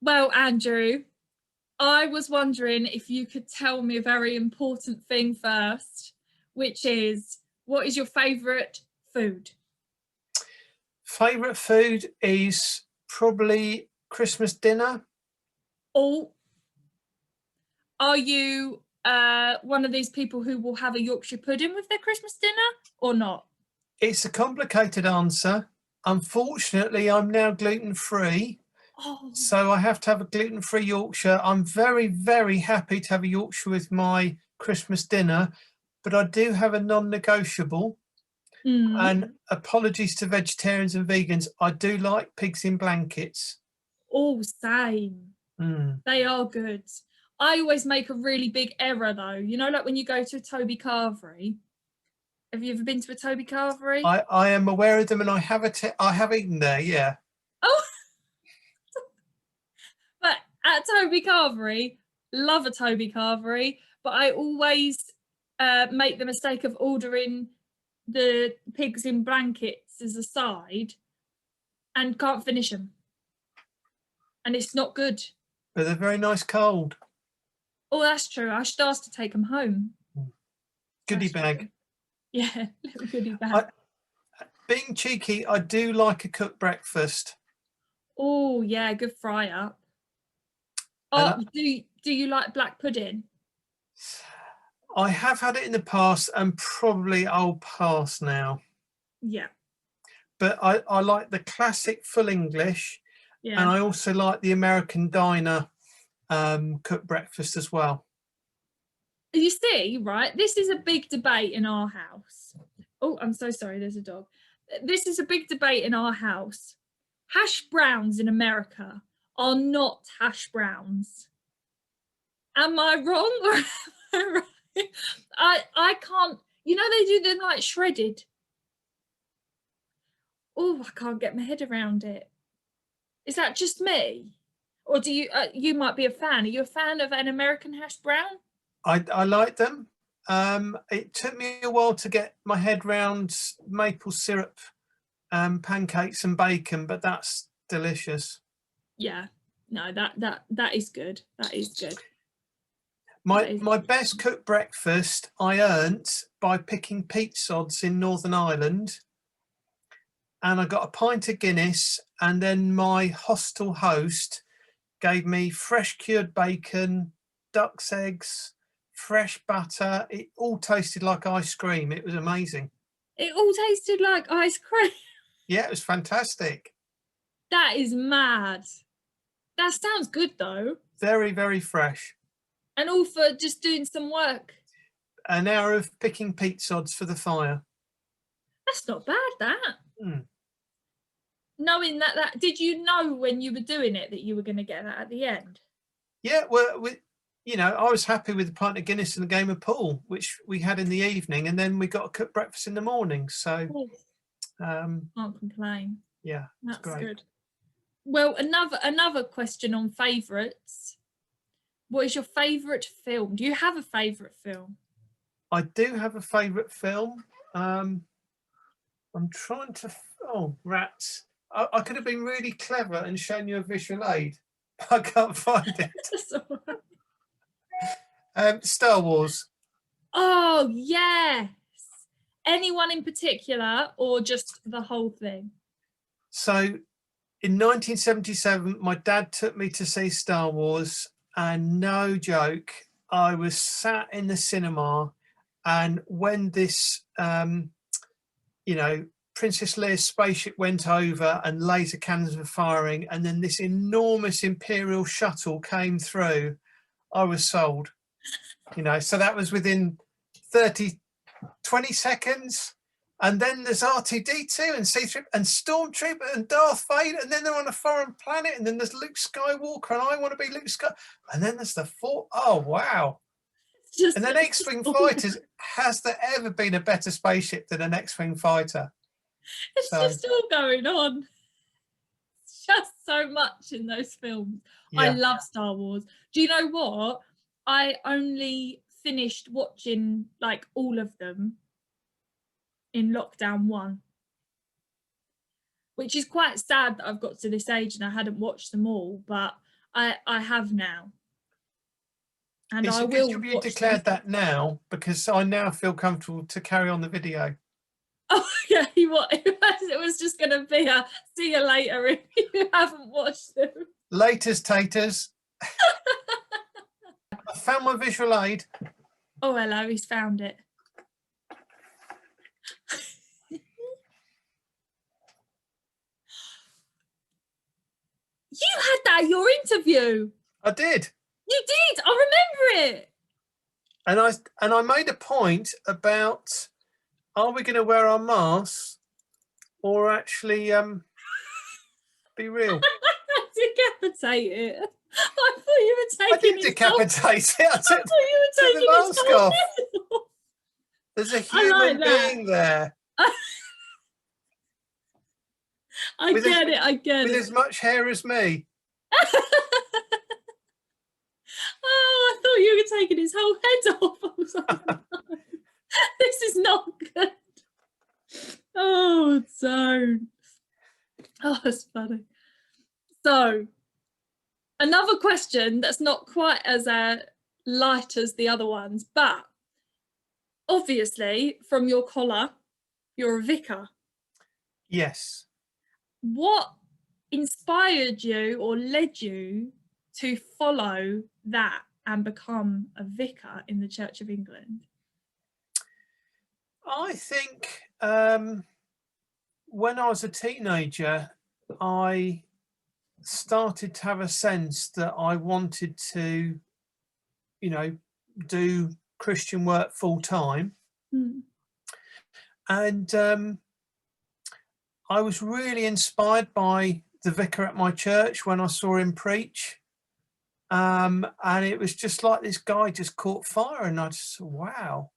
Well, Andrew, I was wondering if you could tell me a very important thing first, which is, what is your favourite food? Favourite food is probably Christmas dinner. Or are you one of these people who will have a Yorkshire pudding with their Christmas dinner or not? It's a complicated answer. Unfortunately, I'm now gluten-free, Oh, so I have to have a gluten-free Yorkshire. I'm very, very happy to have a Yorkshire with my Christmas dinner, but I do have a non-negotiable. And apologies to vegetarians and vegans, I do like pigs in blankets. all same. They are good. I always make a really big error though. You know, like when you go to a Toby Carvery. Have you ever been to a Toby Carvery? I am aware of them, and I have eaten there. Yeah. Oh, but at Toby Carvery, love a Toby Carvery, but I always make the mistake of ordering the pigs in blankets as a side and can't finish them. And it's not good. But they're very nice cold. Oh, that's true. I should ask to take them home. Goodie That's bag. true. Yeah, little goodie bag. Being cheeky, I do like a cooked breakfast. Oh, yeah, good fry up. Oh, do you like black pudding? I have had it in the past, and probably I'll pass now. Yeah. But I like the classic full English, Yeah. and I also like the American diner cooked breakfast as well. You see, right, this is a big debate in our house. Oh, I'm so sorry, there's a dog. This is a big debate in our house. Hash browns in America are not hash browns. Am I wrong or am I right? I can't, you know, they do them like shredded. Oh, I can't get my head around it. Is that just me? Or do you, you might be a fan. Are you a fan of an American hash brown? I like them. It took me a while to get my head round maple syrup pancakes and bacon, but that's delicious. Yeah, no, that is good. That is good. My best cooked breakfast I earned by picking peat sods in Northern Ireland, and I got a pint of Guinness, and then my hostel host gave me fresh cured bacon, duck's eggs, fresh butter. It all tasted like ice cream. It was amazing. It all tasted like ice cream. Yeah, it was fantastic. That is mad. That sounds good though. Very, very fresh. And all for just doing some work. An hour of picking peat sods for the fire. That's not bad, that. Knowing that, did you know when you were doing it that you were going to get that at the end? Yeah, well, you know, I was happy with the pint of Guinness and the game of pool, which we had in the evening, and then we got a cooked breakfast in the morning. So, can't complain. Yeah, that's great. Good. Well, another question on favourites. What is your favourite film? Do you have a favourite film? I do have a favourite film. I'm trying to. Oh, rats! I could have been really clever and shown you a visual aid. I can't find it. Star Wars. Oh, yes. Anyone in particular or just the whole thing? So in 1977, my dad took me to see Star Wars, and no joke, I was sat in the cinema, and when this, you know, Princess Leia's spaceship went over and laser cannons were firing, and then this enormous Imperial shuttle came through, I was sold. You know, so that was within 20 seconds. And then there's R2-D2 and C-3 and Stormtrooper and Darth Vader, and then they're on a foreign planet, and then there's Luke Skywalker, and I want to be Luke Skywalker, and then there's the four. Oh wow! And then X-Wing fighters. Has there ever been a better spaceship than an X-Wing fighter? It's just all going on. It's just so much in those films. Yeah. I love Star Wars. Do you know what? I only finished watching like all of them in lockdown 1, which is quite sad that I've got to this age and I hadn't watched them all, but I have now. And It's I a good will job you watch declared them. that now, because I now feel comfortable to carry on the video. Oh yeah, it was just going to be a see you later if you haven't watched them. Laters taters. I found my visual aid. Oh hello, he's found it. You had that at your interview. I did. You did. I remember it. And I made a point about, are we going to wear our masks or actually be real? Decapitate it. I thought you were I taking didn't his whole, decapitate it. I thought you were took the taking his mask whole off. head off. There's a I like human that. being there I with get it. I get with it. as much hair as me. Oh, I thought you were taking his whole head off. I was like, no, this is not good. Oh, don't. Oh, that's funny. So, another question that's not quite as light as the other ones, but obviously, from your collar, you're a vicar. Yes. What inspired you or led you to follow that and become a vicar in the Church of England? I think when I was a teenager, I started to have a sense that I wanted to, do Christian work full time. And I was really inspired by the vicar at my church when I saw him preach. And it was just like this guy just caught fire, and I just, wow.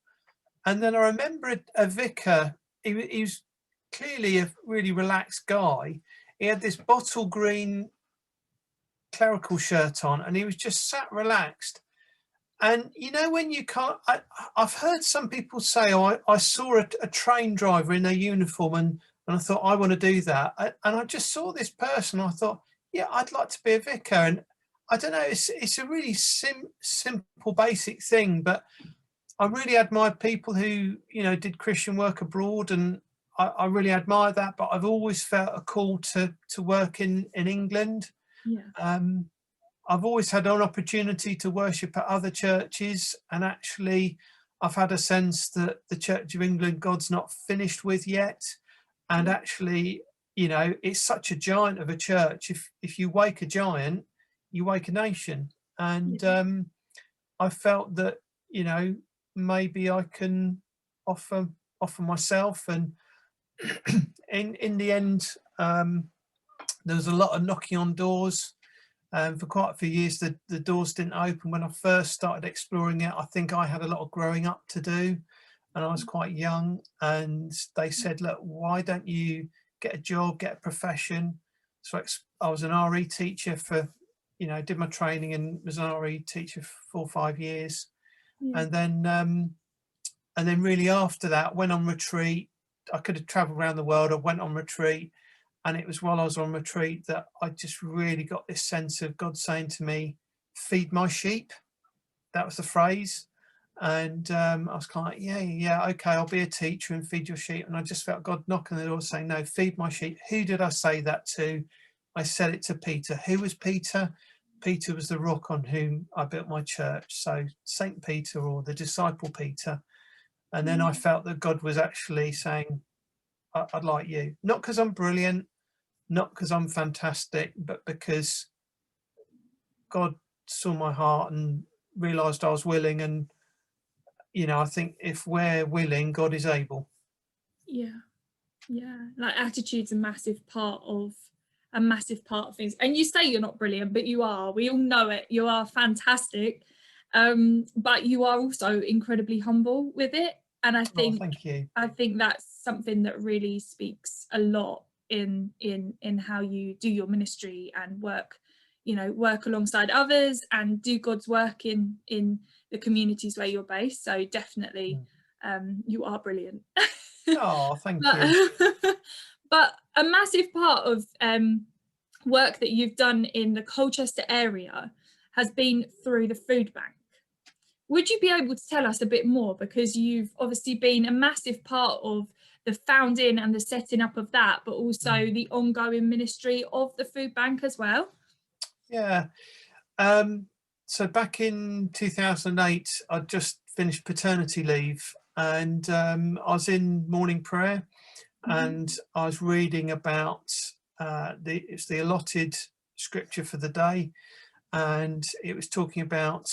And then I remember a vicar, he was clearly a really relaxed guy. He had this bottle green clerical shirt on, and he was just sat relaxed. And when you can't, I've heard some people say, oh, I saw a train driver in their uniform, and I thought, I want to do that. And I just saw this person, I thought, yeah, I'd like to be a vicar. And I don't know, it's a really simple, basic thing, but I really admire people who, did Christian work abroad, and I really admire that. But I've always felt a call to work in England. Yeah. I've always had an opportunity to worship at other churches, and actually I've had a sense that the Church of England, God's not finished with yet. And actually, it's such a giant of a church. If you wake a giant, you wake a nation. And I felt that, maybe I can offer myself. And in the end, there was a lot of knocking on doors. For quite a few years, the doors didn't open. When I first started exploring it, I think I had a lot of growing up to do, and I was quite young. And they said, look, why don't you get a job, get a profession? So I was an RE teacher for, did my training and was an RE teacher for 4 or 5 years. And then really after that, went on retreat. I could have traveled around the world. I went on retreat. And it was while I was on retreat that I just really got this sense of God saying to me, feed my sheep. That was the phrase. And I was kind of like, yeah, okay, I'll be a teacher and feed your sheep. And I just felt God knocking on the door saying, no, feed my sheep. Who did I say that to? I said it to Peter. Who was Peter? Peter was the rock on whom I built my church. So Saint Peter, or the disciple Peter. And then I felt that God was actually saying, I'd like you. Not because I'm brilliant, not because I'm fantastic, but because God saw my heart and realized I was willing. And, I think if we're willing, God is able. Yeah. Like attitude's a massive part of things. And you say you're not brilliant, but you are. We all know it. You are fantastic. But you are also incredibly humble with it. And I think, thank you. I think that's something that really speaks a lot in how you do your ministry and work alongside others and do God's work in the communities where you're based. So definitely you are brilliant. Oh, thank you. But a massive part of work that you've done in the Colchester area has been through the food bank. Would you be able to tell us a bit more? Because you've obviously been a massive part of the founding and the setting up of that, but also the ongoing ministry of the food bank as well. Yeah. So back in 2008, I'd just finished paternity leave, and I was in morning prayer, and I was reading about it's the allotted scripture for the day, and it was talking about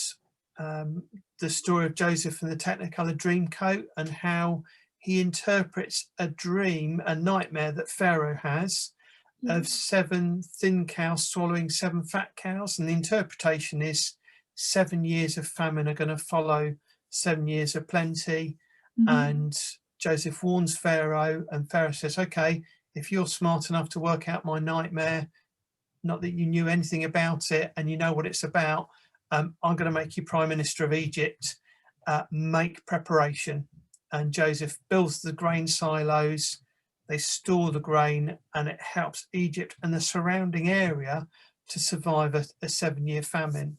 the story of Joseph and the Technicolor Dreamcoat, and how he interprets a dream, a nightmare that Pharaoh has, of 7 thin cows swallowing 7 fat cows, and the interpretation is 7 years of famine are going to follow 7 years of plenty. And Joseph warns Pharaoh, and Pharaoh says, okay, if you're smart enough to work out my nightmare, not that you knew anything about it and you know what it's about, I'm going to make you prime minister of Egypt. Make preparation. And Joseph builds the grain silos, they store the grain, and it helps Egypt and the surrounding area to survive a 7-year famine.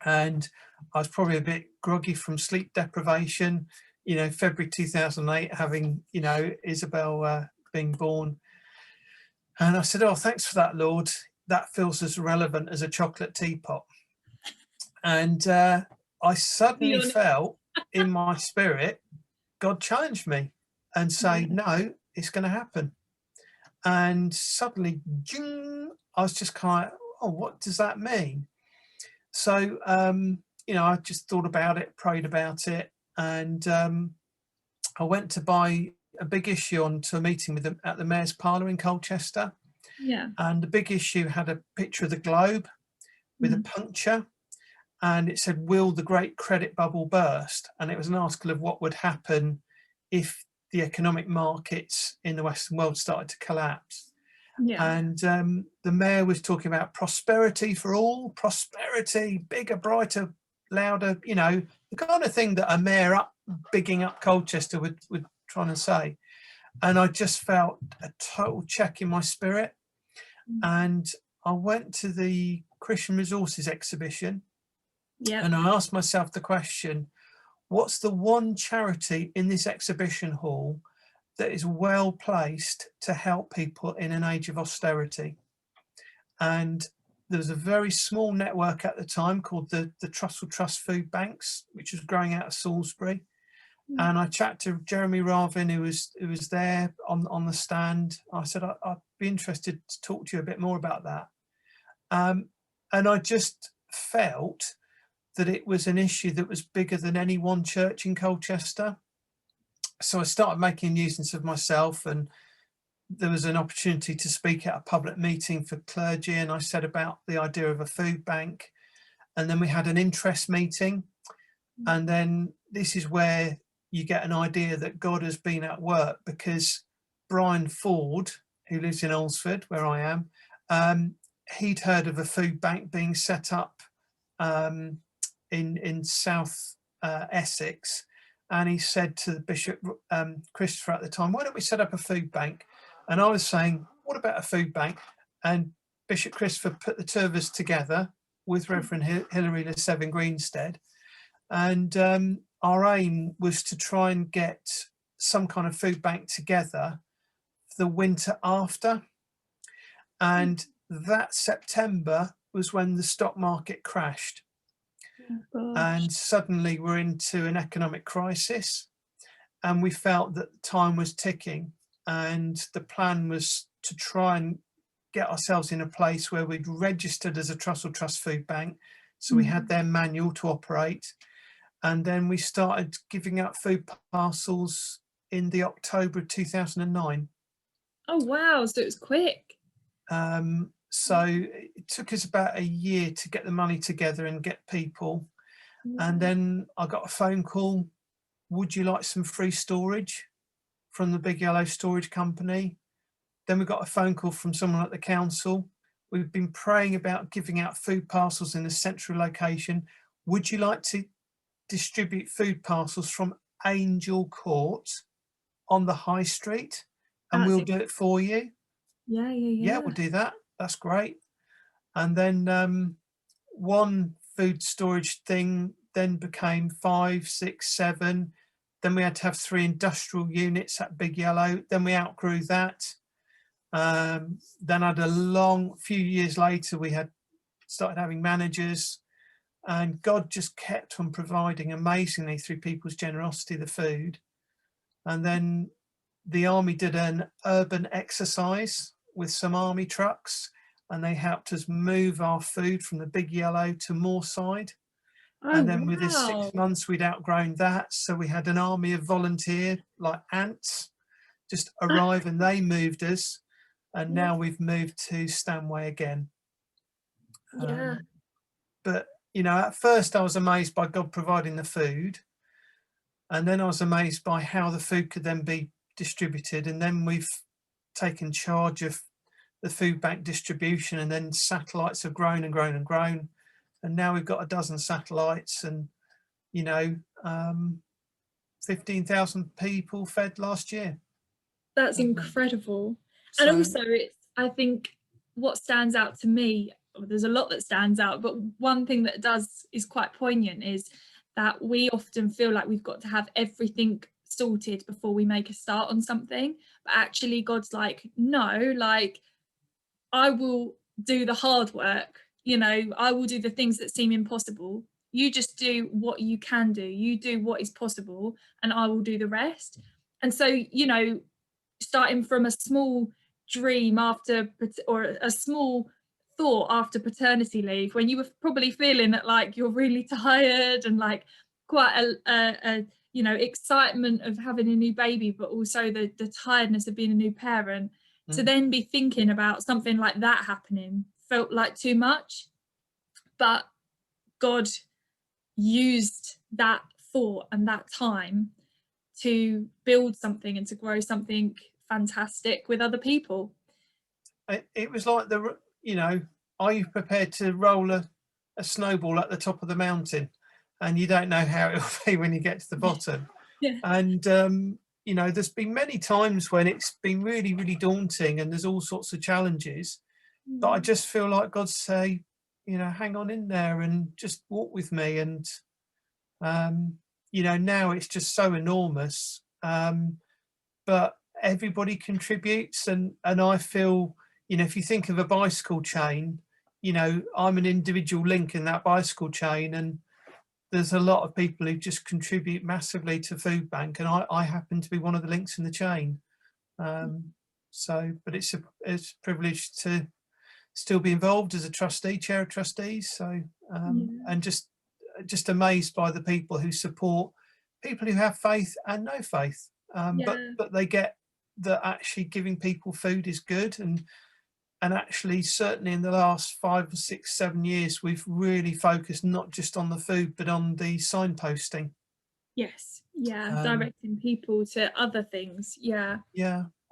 And I was probably a bit groggy from sleep deprivation, February 2008, having, Isabel being born. And I said, oh, thanks for that, Lord. That feels as relevant as a chocolate teapot. And I suddenly felt in my spirit, God challenged me and say, no, it's going to happen. And suddenly, jing, I was just kind of, oh, what does that mean? So, I just thought about it, prayed about it, and I went to buy a big issue onto a meeting with them at the Mayor's Parlour in Colchester. Yeah. And the big issue had a picture of the globe with a puncture, and it said, will the great credit bubble burst? And it was an article of what would happen if the economic markets in the Western world started to collapse. And the mayor was talking about prosperity for all, prosperity, bigger, brighter, louder, the kind of thing that a mayor bigging up Colchester would trying to say. And I just felt a total check in my spirit. And I went to the Christian Resources exhibition, and I asked myself the question, what's the one charity in this exhibition hall that is well placed to help people in an age of austerity? And there was a very small network at the time called the Trussell Trust Food Banks, which was growing out of Salisbury. And I chatted to Jeremy Ravin, who was there on the stand. I said, I'd be interested to talk to you a bit more about that. And I just felt that it was an issue that was bigger than any one church in Colchester. So I started making a nuisance of myself, and there was an opportunity to speak at a public meeting for clergy, and I said about the idea of a food bank. And then we had an interest meeting, and then this is where you get an idea that God has been at work, because Brian Ford, who lives in Alresford, where I am, he'd heard of a food bank being set up in South Essex, and he said to the Bishop Christopher at the time, why don't we set up a food bank? And I was saying, what about a food bank? And Bishop Christopher put the two of us together with Reverend Hilary LeSevin Greenstead, and our aim was to try and get some kind of food bank together for the winter after. And that September was when the stock market crashed. And suddenly we're into an economic crisis, and we felt that the time was ticking, and the plan was to try and get ourselves in a place where we'd registered as a Trussell Trust Food Bank, so we had their manual to operate. And then we started giving out food parcels in the October of 2009. Oh wow, so it was quick. So it took us about a year to get the money together and get people. And then I got a phone call, would you like some free storage, from the Big Yellow Storage Company? Then we got a phone call from someone at the council. We've been praying about giving out food parcels in a central location. Would you like to distribute food parcels from Angel Court on the high street? And we'll do it for you. Yeah. We'll do that. that's great. And then one food storage thing then became 5, 6, 7. Then we had to have 3 industrial units at Big Yellow. Then we outgrew that. Then had a few years later, we had started having managers, and God just kept on providing amazingly through people's generosity, the food. And then the Army did an urban exercise with some Army trucks, and they helped us move our food from the Big Yellow to Moorside. Oh, And then within 6 wow. months, we'd outgrown that. So we had an army of volunteer, like ants, just arrive, and they moved us. And now we've moved to Stanway again. Yeah. But, you know, at first I was amazed by God providing the food. And then I was amazed by how the food could then be distributed. And then we've taken charge of the food bank distribution, and then satellites have grown and grown and grown. And now we've got a dozen satellites, and, you know, 15,000 people fed last year. That's incredible. And So, also, I think what stands out to me, there's a lot that stands out, but one thing that is quite poignant is that we often feel like we've got to have everything sorted before we make a start on something. But actually, God's like, no, like, I will do the hard work, you know, I will do the things that seem impossible. You just do what you can do, you do what is possible, and I will do the rest. And so, you know, starting from a small dream or a small thought after paternity leave, when you were probably feeling that like you're really tired and like quite a you know, excitement of having a new baby, but also the tiredness of being a new parent, to then be thinking about something like that happening felt like too much. But God used that thought and that time to build something and to grow something fantastic with other people. it was like you know, are you prepared to roll a snowball at the top of the mountain, and you don't know how it'll be when you get to the bottom? Yeah. And you know, there's been many times when it's been really, really daunting, and there's all sorts of challenges. But I just feel like God say, you know, hang on in there and just walk with me. And you know, now it's just so enormous. But everybody contributes, and I feel, you know, if you think of a bicycle chain, you know, I'm an individual link in that bicycle chain, and there's a lot of people who just contribute massively to Food Bank, and I happen to be one of the links in the chain. So, but it's a privilege to still be involved as a trustee, chair of trustees. So, and just amazed by the people who support people who have faith and no faith. But they get that actually giving people food is good, and actually certainly in the last 5 or 6, 7 years we've really focused not just on the food but on the signposting. Yes, yeah, directing people to other things. Yeah,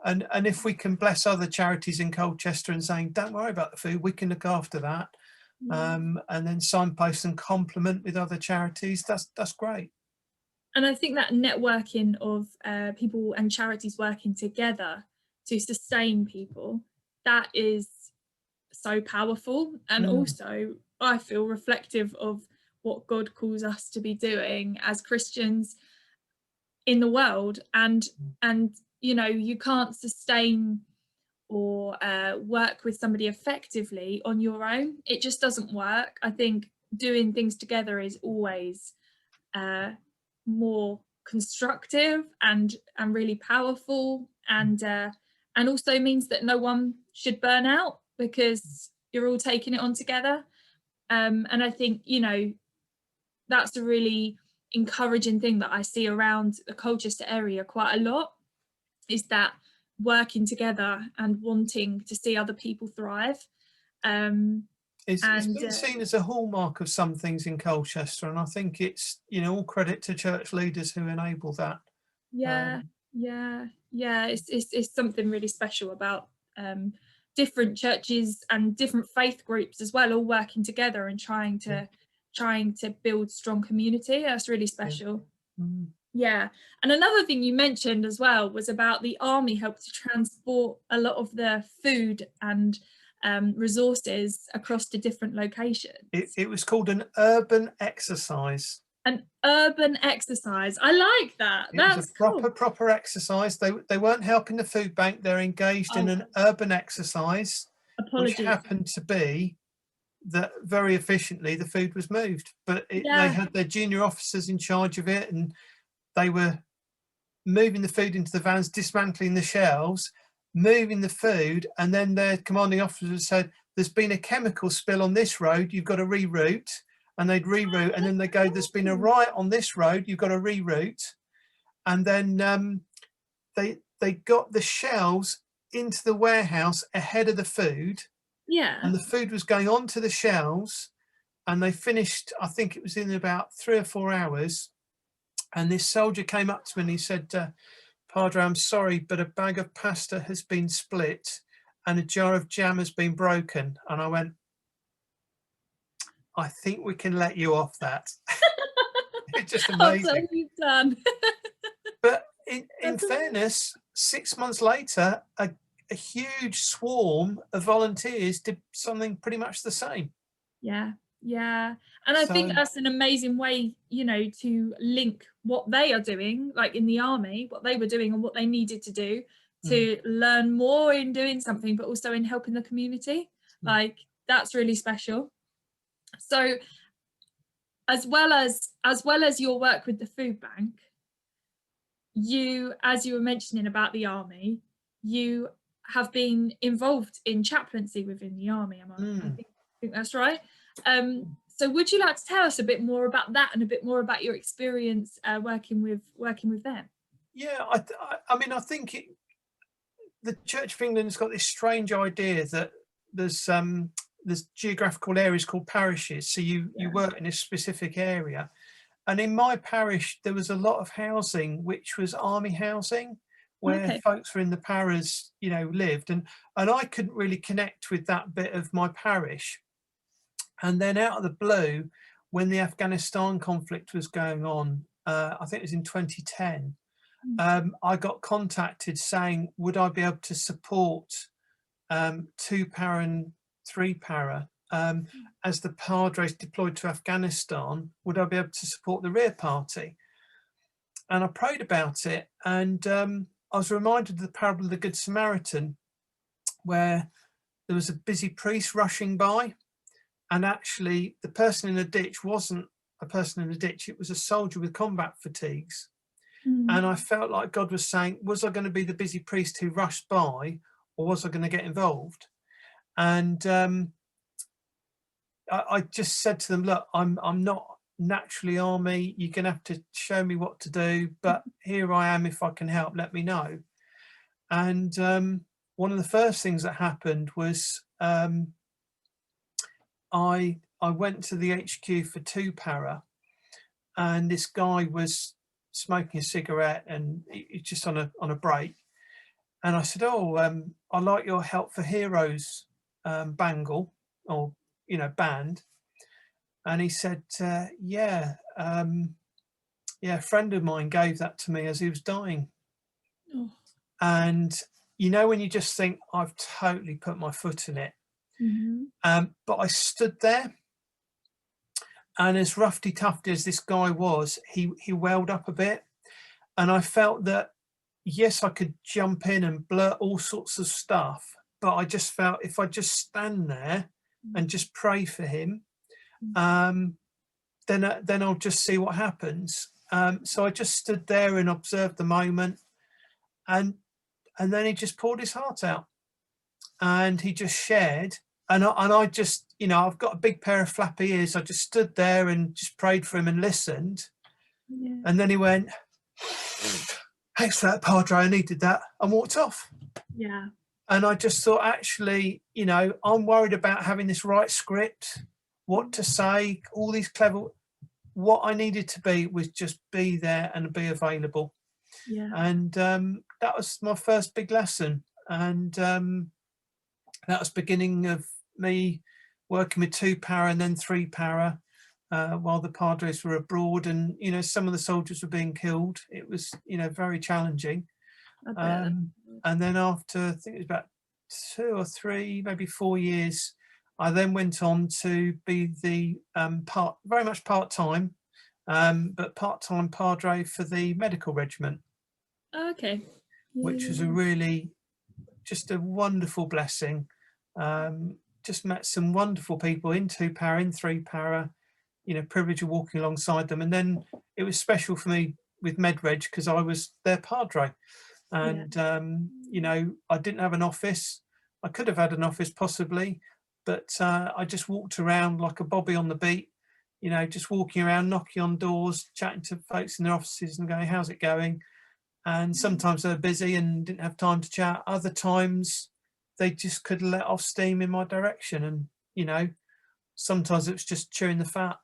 and if we can bless other charities in Colchester and saying, don't worry about the food, we can look after that, and then signpost and complement with other charities, that's great. and I think that networking of people and charities working together to sustain people, that is so powerful, and also I feel reflective of what God calls us to be doing as Christians in the world. And you know, you can't sustain or work with somebody effectively on your own. It just doesn't work. I think doing things together is always more constructive and really powerful, and also means that no one should burn out because you're all taking it on together. And I think, you know, that's a really encouraging thing that I see around the Colchester area quite a lot, is that working together and wanting to see other people thrive. It's been seen as a hallmark of some things in Colchester, and I think it's, you know, all credit to church leaders who enable that. It's something really special about different churches and different faith groups as well, all working together and trying to build strong community. That's really special. Yeah. And another thing you mentioned as well was about the Army helped to transport a lot of the food and resources across to different locations. It was called an urban exercise. An urban exercise. I like that. It was That's a cool. proper exercise. They weren't helping the food bank. They're engaged in Oh, an urban exercise, which apologies. happened to be that very efficiently the food was moved. But they Yeah. had their junior officers in charge of it, and they were moving the food into the vans, dismantling the shelves, moving the food, and then their commanding officer said, "There's been a chemical spill on this road. You've got to reroute." And they'd reroute, and then they go, "There's been a riot on this road. You've got to reroute." And then they got the shelves into the warehouse ahead of the food, Yeah. and the food was going onto the shelves, and they finished, I think it was in about 3 or 4 hours. And this soldier came up to me and he said, "Padre, I'm sorry, but a bag of pasta has been split and a jar of jam has been broken." And I went, "I think we can let you off that." It's just That's all amazing. you've done. But in That's fairness, 6 months later, a huge swarm of volunteers did something pretty much the same. Yeah, yeah. And I think So, that's an amazing way, to link what they are doing, like in the army, what they were doing and what they needed to do mm, to learn more in doing something, but also in helping the community. mm, Like that's really special. So as well as your work with the food bank, as you were mentioning about the army, you have been involved in chaplaincy within the army. I mm. think that's right. So would you like to tell us a bit more about that and a bit more about your experience working with them? Yeah, I mean, I think the Church of England has got this strange idea that there's geographical areas called parishes. So you Yeah. work in a specific area. And in my parish, there was a lot of housing, which was army housing, where Okay. folks were in the paras, lived. And I couldn't really connect with that bit of my parish. And then out of the blue, when the Afghanistan conflict was going on, I think it was in 2010, I got contacted saying, would I be able to support 2 para and 3 para as the Padres deployed to Afghanistan? Would I be able to support the rear party? And I prayed about it, and I was reminded of the parable of the Good Samaritan, where there was a busy priest rushing by, and actually the person in the ditch wasn't a person in the ditch, it was a soldier with combat fatigues. Mm. And I felt like God was saying, was I going to be the busy priest who rushed by, or was I going to get involved? And I just said to them, look, I'm not naturally army. You're going to have to show me what to do, but here I am. If I can help, let me know. And one of the first things that happened was I went to the HQ for 2 para, and this guy was smoking a cigarette, and he's just on a break. And I said, "Oh, I like your Help for Heroes bangle or band." And he said, "Yeah, yeah, a friend of mine gave that to me as he was dying." Oh. And when you just think, I've totally put my foot in it. Mhm. But I stood there, and as roughy tufty as this guy was, he welled up a bit, and I felt that yes, I could jump in and blurt all sorts of stuff, but I just felt if I just stand there and just pray for him, then I'll just see what happens. So I just stood there and observed the moment, and then he just poured his heart out, and he just shared, and I just, I've got a big pair of flappy ears. I just stood there and just prayed for him and listened, Yeah. and then he went, "Thanks for that, Padre, I needed that," and walked off. Yeah. And I just thought, actually, I'm worried about having this right script, what to say, all these clever. What I needed to be was just be there and be available. Yeah. And that was my first big lesson. And that was beginning of me working with 2 para and then 3 para while the Padres were abroad. And, some of the soldiers were being killed. It was, very challenging. I bet. And then after, I think it was about 2 or 3, maybe 4 years, I then went on to be the very much part-time, but part-time padre for the medical regiment, Okay. Yeah, which was a yeah, really just a wonderful blessing. Just met some wonderful people in 2 para, in 3 para, privilege of walking alongside them. And then it was special for me with MedReg because I was their padre. yeah. And, I didn't have an office. I could have had an office possibly, but I just walked around like a bobby on the beat, just walking around, knocking on doors, chatting to folks in their offices and going, how's it going? And sometimes they were busy and didn't have time to chat. Other times they just could let off steam in my direction. And, sometimes it was just chewing the fat.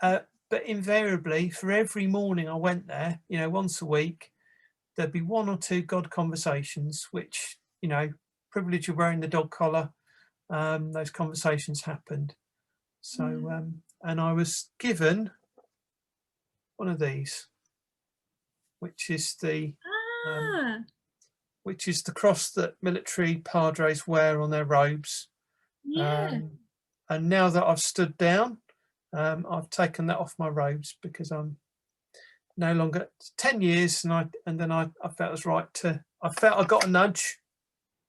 But invariably, for every morning I went there, once a week, there'd be 1 or 2 God conversations, which, privilege of wearing the dog collar, those conversations happened. So, and I was given one of these, which is the Ah, cross that military padres wear on their robes. yeah. And now that I've stood down, I've taken that off my robes because I'm no longer 10 years, and then I felt it was right to. I felt I got a nudge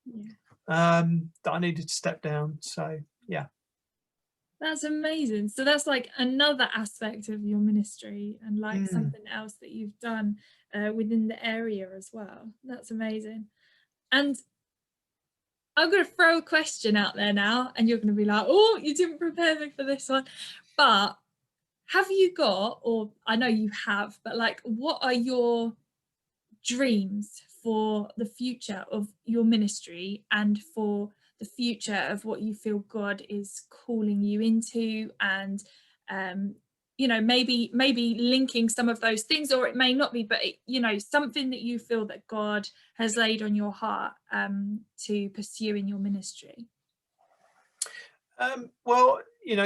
Yeah. that I needed to step down. So yeah. That's amazing. So that's like another aspect of your ministry and like Mm. something else that you've done within the area as well. That's amazing. And I'm going to throw a question out there now, and you're going to be like, oh, you didn't prepare me for this one. But have you got, or I know you have, but like, what are your dreams for the future of your ministry and for the future of what you feel God is calling you into, and maybe linking some of those things, or it may not be, but something that you feel that God has laid on your heart to pursue in your ministry. Well,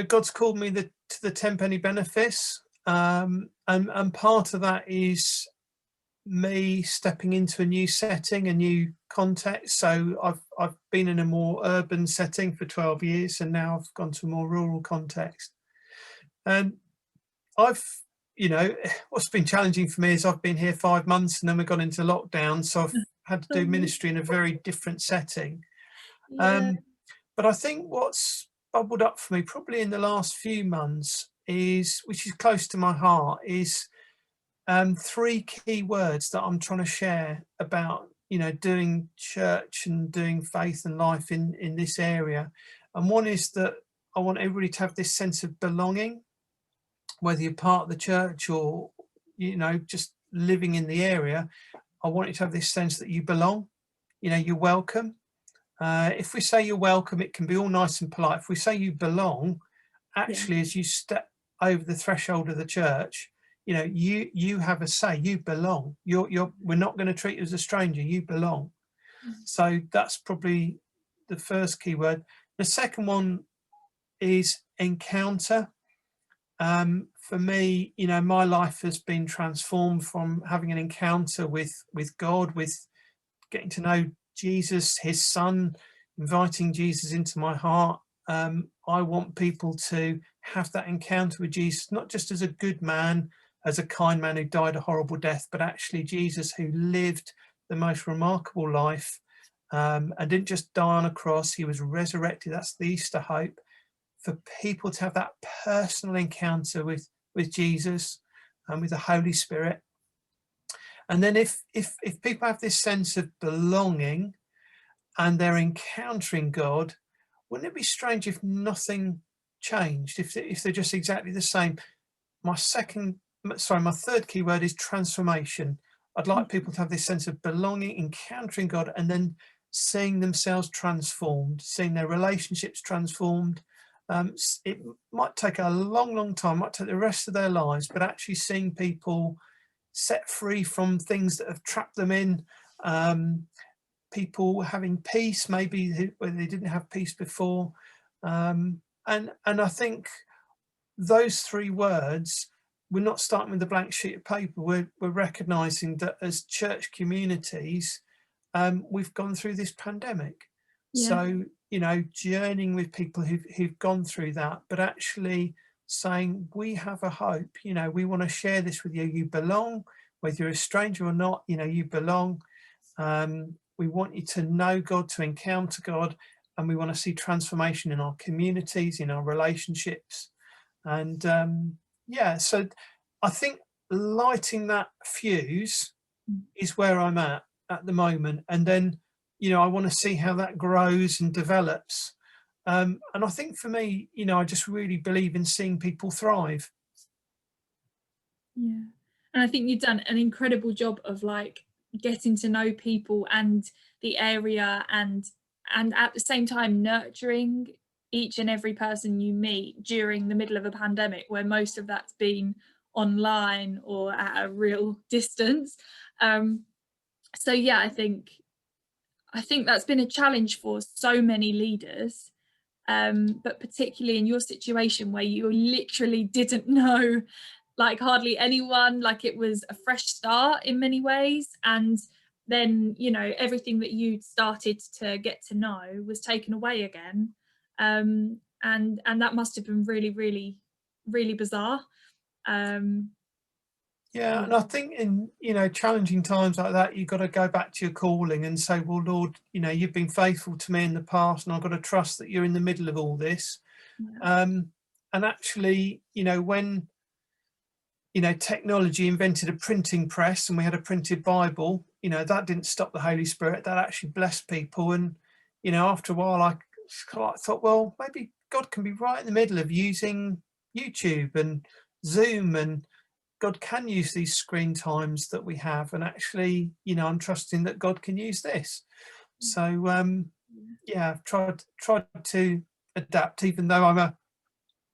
God's called me to the Tenpenny Benefice, and part of that is me stepping into a new setting, a new context. So I've been in a more urban setting for 12 years, and now I've gone to a more rural context. And I've, what's been challenging for me is I've been here 5 months, and then we got into lockdown, so I've had to do ministry in a very different setting. Yeah, But I think what's bubbled up for me probably in the last few months is, which is close to my heart, is 3 key words that I'm trying to share about, doing church and doing faith and life in this area. And one is that I want everybody to have this sense of belonging, whether you're part of the church or, just living in the area. I want you to have this sense that you belong, you're welcome. If we say you're welcome, it can be all nice and polite. If we say you belong, yeah, actually, as you step over the threshold of the church, you have a say. You belong. We're not going to treat you as a stranger. You belong. So that's probably the first key word. The second one is encounter. For me, my life has been transformed from having an encounter with God, with getting to know Jesus, his son, inviting Jesus into my heart. I want people to have that encounter with Jesus, not just as a good man, as a kind man who died a horrible death, but actually Jesus who lived the most remarkable life, and didn't just die on a cross. He was resurrected. That's the Easter hope, for people to have that personal encounter with Jesus and with the Holy Spirit. And then if people have this sense of belonging and they're encountering God, wouldn't it be strange if nothing changed, if they're just exactly the same? My third key word is transformation. I'd like people to have this sense of belonging, encountering God, and then seeing themselves transformed, seeing their relationships transformed. It might take a long time, might take the rest of their lives, but actually seeing people set free from things that have trapped them in, people having peace maybe where they didn't have peace before, and I think those 3 words, we're not starting with a blank sheet of paper. We're recognizing that as church communities, we've gone through this pandemic. Yeah. So, you know, journeying with people who've gone through that, but actually saying, we have a hope, you know, we want to share this with you. You belong, whether you're a stranger or not, you know, you belong. We want you to know God, to encounter God, and we want to see transformation in our communities, in our relationships. And yeah, so I think lighting that fuse is where I'm at the moment. And then, you know, I want to see how that grows and develops. And I think for me, you know, I just really believe in seeing people thrive. Yeah. And I think you've done an incredible job of like getting to know people and the area, and at the same time nurturing each and every person you meet during the middle of a pandemic where most of that's been online or at a real distance. Um, so yeah, I think that's been a challenge for so many leaders, but particularly in your situation where you literally didn't know like hardly anyone, like it was a fresh start in many ways, and then you know everything that you'd started to get to know was taken away again, and that must have been really really really bizarre. um Yeah, yeah, and I think in, you know, challenging times like that, you've got to go back to your calling and say, well, Lord, you know, you've been faithful to me in the past, and I've got to trust that you're in the middle of all this. yeah, Um, and actually, you know, when, you know, technology invented a printing press and we had a printed Bible, you know, that didn't stop the Holy Spirit. That actually blessed people. And, you know, after a while, I thought, well, maybe God can be right in the middle of using YouTube and Zoom, and God can use these screen times that we have. And actually, you know, I'm trusting that God can use this. So, yeah, I've tried to adapt, even though I'm a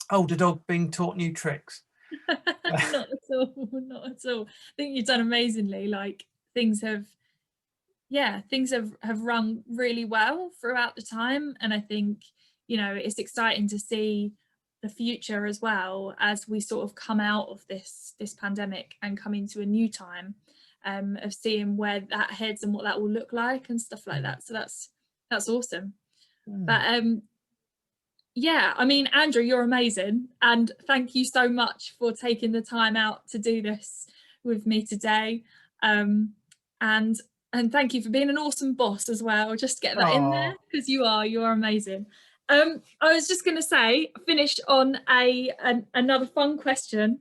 older dog being taught new tricks. not at all, not at all. I think you've done amazingly. Like things have, yeah, things have run really well throughout the time, and I think you know it's exciting to see the future as well as we sort of come out of this pandemic and come into a new time, of seeing where that heads and what that will look like and stuff like that. So that's awesome. Mm. But yeah, I mean, Andrew, you're amazing, and thank you so much for taking the time out to do this with me today. Um, and and thank you for being an awesome boss as well. Just get that in there Oh, because you're amazing. I was just going to say, finish on another fun question,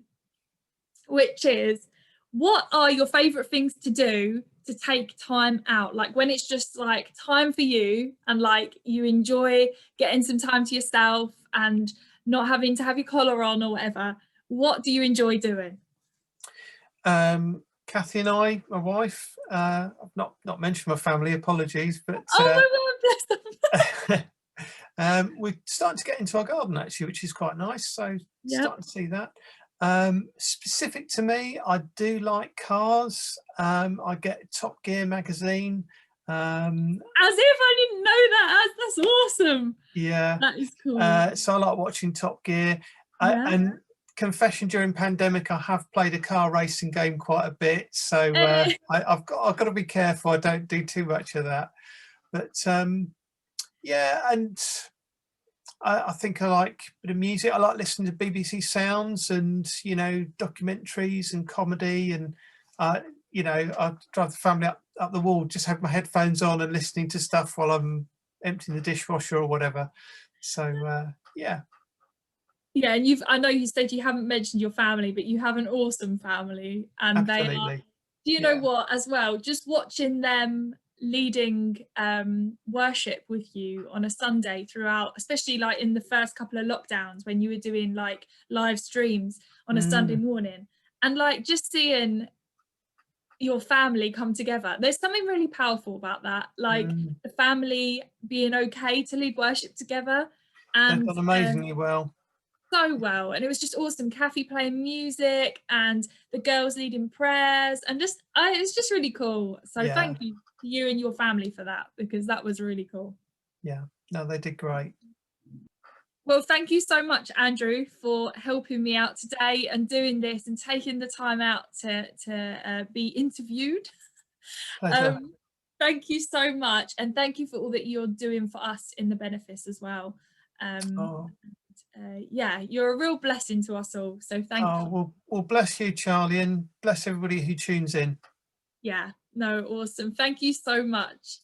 which is, what are your favorite things to do to take time out, like when it's just like time for you and like you enjoy getting some time to yourself and not having to have your collar on or whatever? What do you enjoy doing? Kathy and I, my wife, I've not mentioned my family, apologies, but Oh my god, bless them. we're starting to get into our garden actually, which is quite nice. So Yep. starting to see that. Specific to me, I do like cars. I get Top Gear magazine. As if I didn't know that. That's awesome. Yeah, That is cool. so I like watching Top Gear. Yeah. And confession, during pandemic, I have played a car racing game quite a bit. So Eh, I've got to be careful. I don't do too much of that. But yeah, and I think I like a bit of music. I like listening to BBC Sounds and, you know, documentaries and comedy. And you know, I drive the family up the wall, just have my headphones on and listening to stuff while I'm emptying the dishwasher or whatever. So yeah, yeah, and I know you said you haven't mentioned your family, but you have an awesome family, and they are, absolutely. do you know Yeah. what, as well, just watching them leading worship with you on a Sunday throughout, especially like in the first couple of lockdowns when you were doing like live streams on a Sunday Mm, morning, and like just seeing your family come together. There's something really powerful about that, like mm. the family being okay to lead worship together. They've And done amazingly well. so well, and it was just awesome. Kathy playing music and the girls leading prayers, and just it was just really cool. So Yeah, thank you to you and your family for that, because that was really cool. yeah. No, they did great. Well, thank you so much, Andrew, for helping me out today and doing this and taking the time out to be interviewed. Pleasure. um Thank you so much, and thank you for all that you're doing for us in the Benefice as well. Um, Oh, yeah, you're a real blessing to us all. So thank oh, you. well, bless you, Charlie, and bless everybody who tunes in. Yeah, no, awesome. Thank you so much.